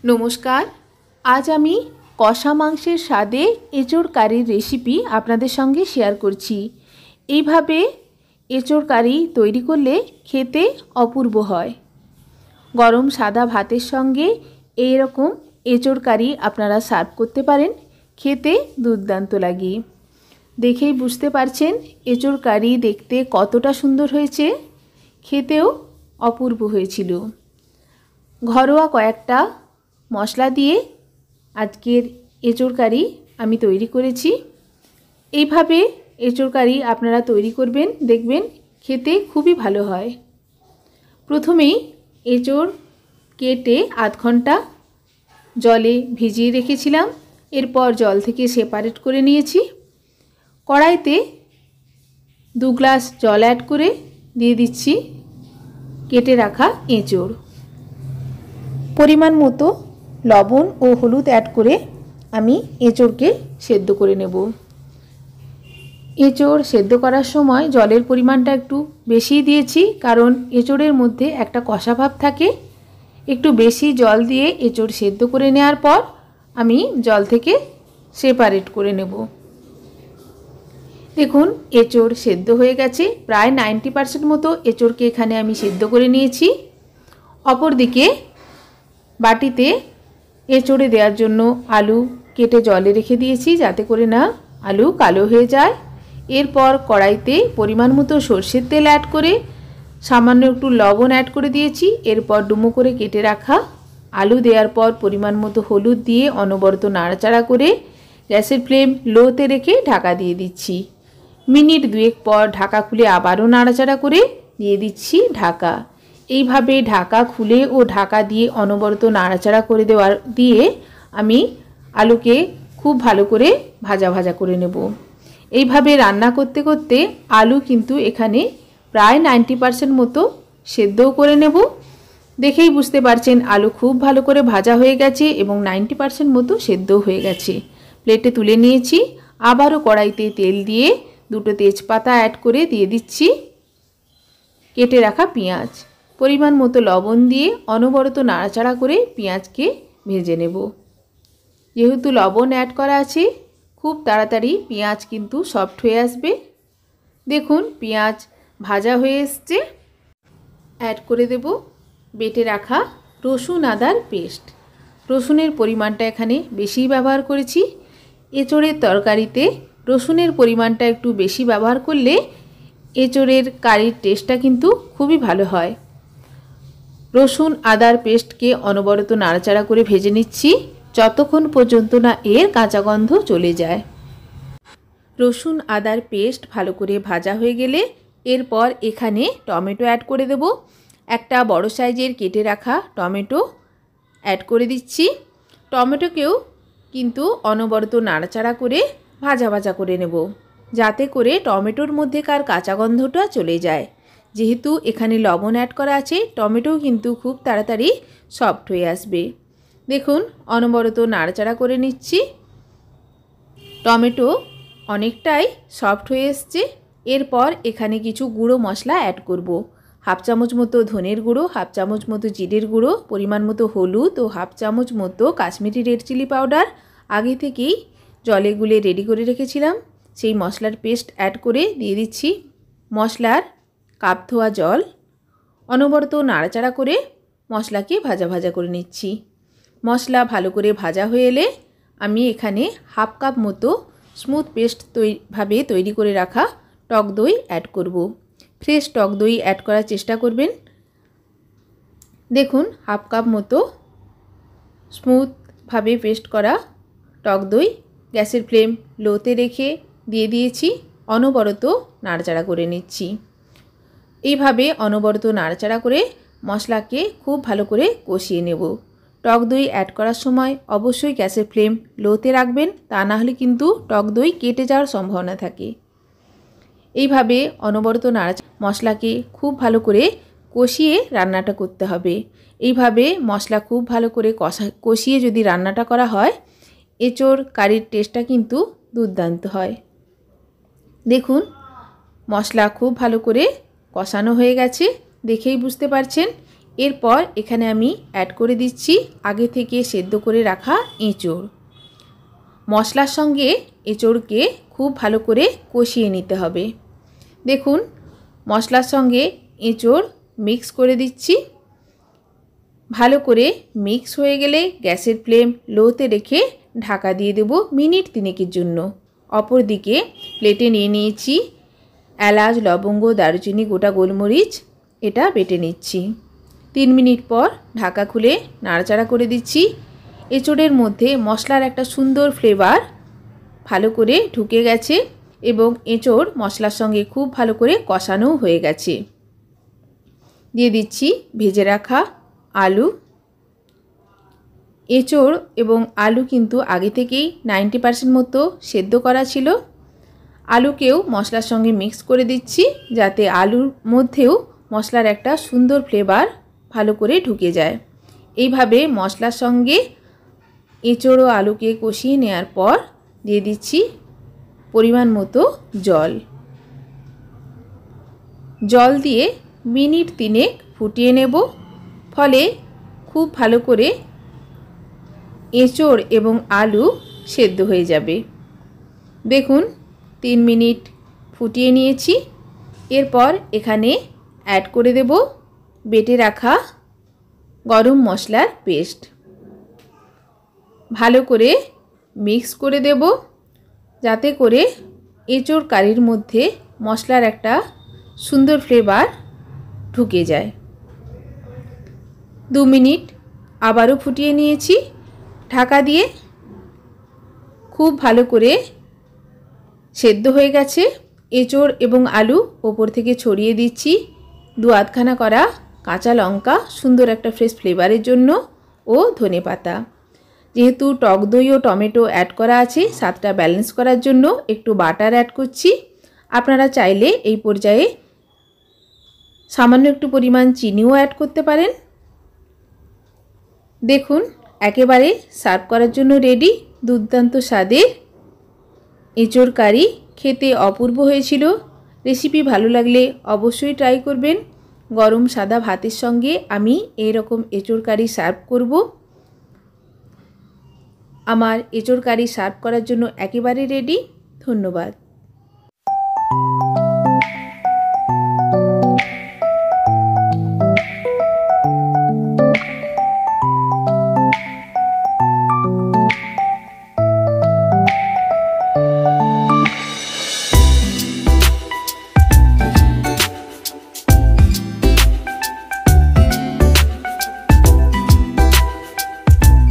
नमस्कार। आज आमी कषा मांसेर स्वादे एचोड़ कारिर रेसिपि आपनादेर संगे शेयर करछि। एइभावे एचोड़ कारी तैरी करले खेते अपूर्व हय। गरम सादा भातेर संगे एई रकम एचोड़ कारी आपनारा सार्व करते पारेन, खेते दुर्दान्त लागे। देखेई बुझते पारछेन एचोड़ कारी देखते कतटा सुंदर हयेছে, खेतेও अपूर्व हयेछिलो। घरोया कयेकटा मशला दिए आजकेर एचोड़ कारी आमी तैरी करेছি। এইভাবে एचोड़ कारी आपनारा तैरी करबेन, देखबेन खेते खूबই ভালো হয়। প্রথমেই एचोड़ केटे आध घंटा जले ভিজিয়ে রেখেছিলাম। এরপর জল থেকে সেপারেট করে নিয়েছি। কড়াইতে 2 গ্লাস জল অ্যাড করে দিয়ে দিচ্ছি কেটে রাখা এঁচোড়। পরিমাণ মতো লবণ ও হলুদ অ্যাড করে আমি এঁচোড়কে সেদ্ধ করে নেব। এঁচোড় সেদ্ধ করার সময় জলের পরিমাণটা একটু বেশি দিয়েছি, কারণ এঁচোড়ের মধ্যে একটা কষা ভাব থাকে। একটু বেশি জল দিয়ে এঁচোড় সেদ্ধ করে নেওয়ার পর আমি জল থেকে সেপারেট করে নেব। দেখুন এঁচোড় সেদ্ধ হয়ে গেছে, প্রায় 90% মতো এঁচোড়কে এখানে আমি সেদ্ধ করে নিয়েছি। অপরদিকে বাটিতে এঁচোড়ে দেওয়ার জন্য আলু কেটে জলে রেখে দিয়েছি, যাতে করে না আলু কালো হয়ে যায়। এরপর কড়াইতে পরিমাণ মতো সরষের তেল অ্যাড করে সামান্য একটু লবণ অ্যাড করে দিয়েছি। এরপর ডুমো করে কেটে রাখা আলু দেওয়ার পর পরিমাণ মতো হলুদ দিয়ে অনবরত নাড়াচাড়া করে গ্যাসের ফ্লেম লোতে রেখে ঢাকা দিয়ে দিচ্ছি। মিনিট 2 পর ঢাকা খুলে আবারও নাড়াচাড়া করে দিয়ে দিচ্ছি ঢাকা। এইভাবে ঢাকা খুলে ও ঢাকা দিয়ে অনবরত নাড়াচাড়া করে দিয়ে আমি আলুকে খুব ভালো করে ভাজা ভাজা করে নেব। এইভাবে রান্না করতে করতে আলু কিন্তু এখানে প্রায় 90% মতো সেদ্ধও করে নেব। দেখেই বুঝতে পারছেন আলু খুব ভালো করে ভাজা হয়ে গেছে এবং 90% মতো সেদ্ধও হয়ে গেছে। প্লেটে তুলে নিয়েছি। আবারও কড়াইতে তেল দিয়ে 2টো তেজপাতা অ্যাড করে দিয়ে দিচ্ছি কেটে রাখা পেঁয়াজ। পরিমাণ মতো লবণ দিয়ে অনবরত নাড়াচাড়া করে পেঁয়াজকে ভেজে নেব। যেহেতু লবণ অ্যাড করা আছে, খুব তাড়াতাড়ি পেঁয়াজ কিন্তু সফট হয়ে আসবে। দেখুন পেঁয়াজ ভাজা হয়ে এসছে। অ্যাড করে দেব বেটে রাখা রসুন আদার পেস্ট। রসুনের পরিমাণটা এখানে বেশি ব্যবহার করেছি। এঁচোড়ের তরকারিতে রসুনের পরিমাণটা একটু বেশি ব্যবহার করলে এঁচোড়ের কারির টেস্টটা কিন্তু খুবই ভালো হয়। রসুন আদার পেস্টকে অনবরত নাড়াচাড়া করে ভেজে নিচ্ছি যতক্ষণ পর্যন্ত না এর কাঁচা গন্ধ চলে যায়। রসুন আদার পেস্ট ভালো করে ভাজা হয়ে গেলে এরপর এখানে টমেটো অ্যাড করে দেব। একটা বড় সাইজের কেটে রাখা টমেটো অ্যাড করে দিচ্ছি। টমেটোকেও কিন্তু অনবরত নাড়াচাড়া করে ভাজা ভাজা করে নেব, যাতে করে টমেটোর মধ্যেকার কাঁচা গন্ধটা চলে যায়। যেহেতু এখানে লবণ অ্যাড করা আছে, টমেটোও কিন্তু খুব তাড়াতাড়ি সফট হয়ে আসবে। দেখুন অনবরত নাড়াচাড়া করে নিচ্ছি। টমেটো অনেকটাই সফট হয়ে এসছে। এরপর এখানে কিছু গুঁড়ো মশলা অ্যাড করব। হাফ চামচ মতো ধনের গুঁড়ো, হাফ চামচ মতো জিরের গুঁড়ো, পরিমাণ মতো হলুদ ও হাফ চামচ মতো কাশ্মীরি রেড চিলি পাউডার। আগে থেকেই জলে গুলে রেডি করে রেখেছিলাম, সেই মশলার পেস্ট অ্যাড করে দিয়ে দিচ্ছি মশলার কাপ ধোয়া জল। অনবরত নাড়াচাড়া করে মশলাকে ভাজা ভাজা করে নিচ্ছি। মশলা ভালো করে ভাজা হয়ে এলে আমি এখানে হাফ কাপ মতো স্মুথ পেস্ট ভাবে তৈরি করে রাখা টক দই অ্যাড করব। ফ্রেশ টক দই অ্যাড করার চেষ্টা করবেন। দেখুন হাফ কাপ মতো স্মুথভাবে পেস্ট করা টক দই গ্যাসের ফ্লেম লোতে রেখে দিয়ে দিয়েছি। অনবরত নাড়াচাড়া করে নিচ্ছি। এইভাবে অনবরত নাড়াচাড়া করে মশলাকে খুব ভালো করে কষিয়ে নেব। টক দই অ্যাড করার সময় অবশ্যই গ্যাসের ফ্লেম লোতে রাখবেন, তা না হলে কিন্তু টক দই কেটে যাওয়ার সম্ভাবনা থাকে। এইভাবে অনবরত মশলাকে খুব ভালো করে কষিয়ে রান্নাটা করতে হবে। এইভাবে মশলা খুব ভালো করে কষিয়ে যদি রান্নাটা করা হয়, এঁচোড় কারির টেস্টটা কিন্তু দুর্দান্ত হয়। দেখুন মশলা খুব ভালো করে কষানো হয়ে গেছে, দেখেই বুঝতে পারছেন। এরপর এখানে আমি অ্যাড করে দিচ্ছি আগে থেকে সেদ্ধ করে রাখা এঁচোড়। মশলার সঙ্গে এঁচোড়কে খুব ভালো করে কষিয়ে নিতে হবে। দেখুন মশলার সঙ্গে এঁচোড় মিক্স করে দিচ্ছি। ভালো করে মিক্স হয়ে গেলে গ্যাসের ফ্লেম লোতে রেখে ঢাকা দিয়ে দেব মিনিট 3 জন্য। অপরদিকে প্লেটে নিয়ে নিয়েছি এলাচ, লবঙ্গ, দারুচিনি, গোটা গোলমরিচ, এটা বেটে নিচ্ছি। 3 মিনিট পর ঢাকা খুলে নাড়াচাড়া করে দিচ্ছি। এঁচোড়ের মধ্যে মশলার একটা সুন্দর ফ্লেভার ভালো করে ঢুকে গেছে এবং এঁচোড় মশলার সঙ্গে খুব ভালো করে কষানো হয়ে গেছে। দিয়ে দিচ্ছি ভেজে রাখা আলু। এঁচোড় এবং আলু কিন্তু আগে থেকেই 90% মতো সেদ্ধ করা ছিল। আলুকেও মশলার সঙ্গে মিক্স করে দিচ্ছি যাতে আলুর মধ্যেও মশলার একটা সুন্দর ফ্লেভার ভালো করে ঢুকে যায়। এইভাবে মশলার সঙ্গে এঁচোড় ও আলুকে কষিয়ে নেওয়ার পর দিয়ে দিচ্ছি পরিমাণ মতো জল। জল দিয়ে মিনিট 3 ফুটিয়ে নেব, ফলে খুব ভালো করে এঁচোড় এবং আলু সেদ্ধ হয়ে যাবে। দেখুন 3 মিনিট ফুটিয়ে নিয়েছি। এরপর এখানে অ্যাড করে দেব বেটে রাখা গরম মশলার পেস্ট। ভালো করে মিক্স করে দেব যাতে করে এঁচোড় কারির মধ্যে মশলার একটা সুন্দর ফ্লেভার ঢুকে যায়। 2 মিনিট আবারও ফুটিয়ে নিয়েছি ঢাকা দিয়ে। খুব ভালো করে সেদ্ধ হয়ে গেছে। এঁচোড় এবং আলু ওপর থেকে ছড়িয়ে দিচ্ছি 2 আধখানা করা কাঁচা লঙ্কা সুন্দর একটা ফ্রেশ ফ্লেভারের জন্য ও ধনেপাতা। যেহেতু টক দই ও টমেটো অ্যাড করা আছে, স্বাদটা ব্যালেন্স করার জন্য একটু বাটার অ্যাড করছি। আপনারা চাইলে এই পর্যায়ে সামান্য একটু পরিমাণ চিনিও অ্যাড করতে পারেন। দেখুন একেবারে সার্ভ করার জন্য রেডি দুর্দান্ত স্বাদের এঁচোড় কারি। খেতে অপূর্ব হয়েছিল। রেসিপি ভালো লাগলে অবশ্যই ট্রাই করবেন। গরম সাদা ভাতের সঙ্গে আমি এইরকম এঁচোড় কারি সার্ভ করব। আমার এঁচোড় কারি সার্ভ করার জন্য একেবারে রেডি। ধন্যবাদ।